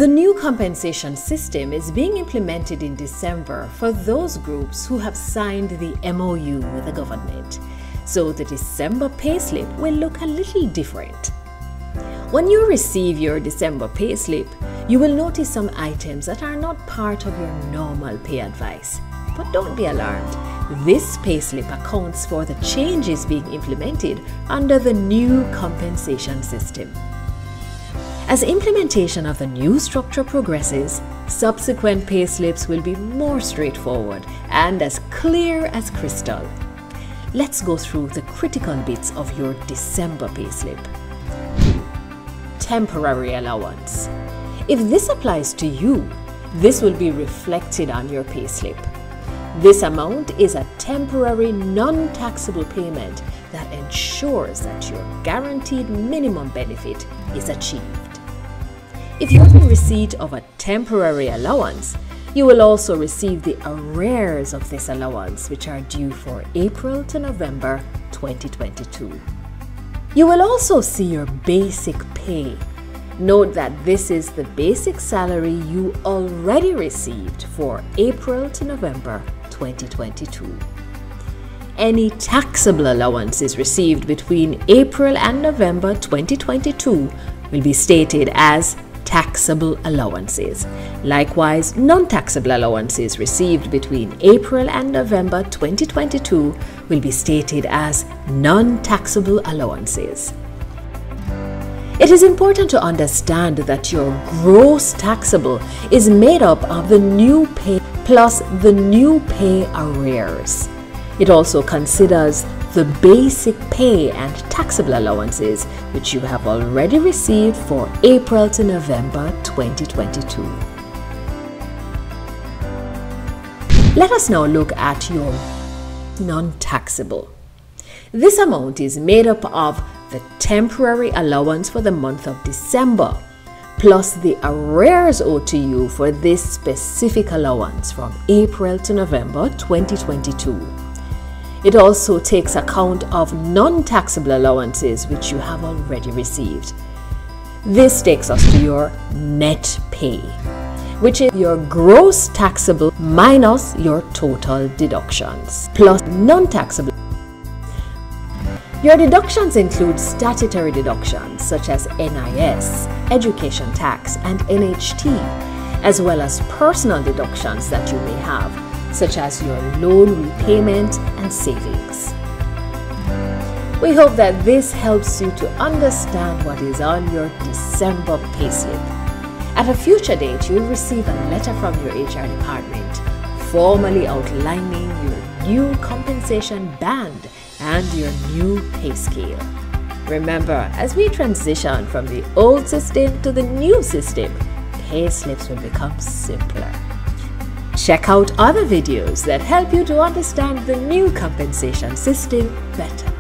The new compensation system is being implemented in December for those groups who have signed the MOU with the government, so the December payslip will look a little different. When you receive your December payslip, you will notice some items that are not part of your normal pay advice. But don't be alarmed. This payslip accounts for the changes being implemented under the new compensation system. As implementation of the new structure progresses, subsequent payslips will be more straightforward and as clear as crystal. Let's go through the critical bits of your December payslip. Temporary allowance. If this applies to you, this will be reflected on your payslip. This amount is a temporary non-taxable payment that ensures that your guaranteed minimum benefit is achieved. If you have a receipt of a temporary allowance, you will also receive the arrears of this allowance, which are due for April to November 2022. You will also see your basic pay. Note that this is the basic salary you already received for April to November 2022. Any taxable allowances received between April and November 2022 will be stated as taxable allowances. Likewise, non-taxable allowances received between April and November 2022 will be stated as non-taxable allowances. It is important to understand that your gross taxable is made up of the new pay plus the new pay arrears. It also considers the basic pay and taxable allowances which you have already received for April to November 2022. Let us now look at your non-taxable. This amount is made up of the temporary allowance for the month of December, plus the arrears owed to you for this specific allowance from April to November 2022. It also takes account of non-taxable allowances which you have already received. This takes us to your net pay, which is your gross taxable minus your total deductions, plus non-taxable. Your deductions include statutory deductions such as NIS, education tax, and NHT, as well as personal deductions that you may have, such as your loan repayment and savings. We hope that this helps you to understand what is on your December payslip. At a future date, you will receive a letter from your HR department formally outlining your new compensation band and your new pay scale. Remember, as we transition from the old system to the new system, pay slips will become simpler. Check out other videos that help you to understand the new compensation system better.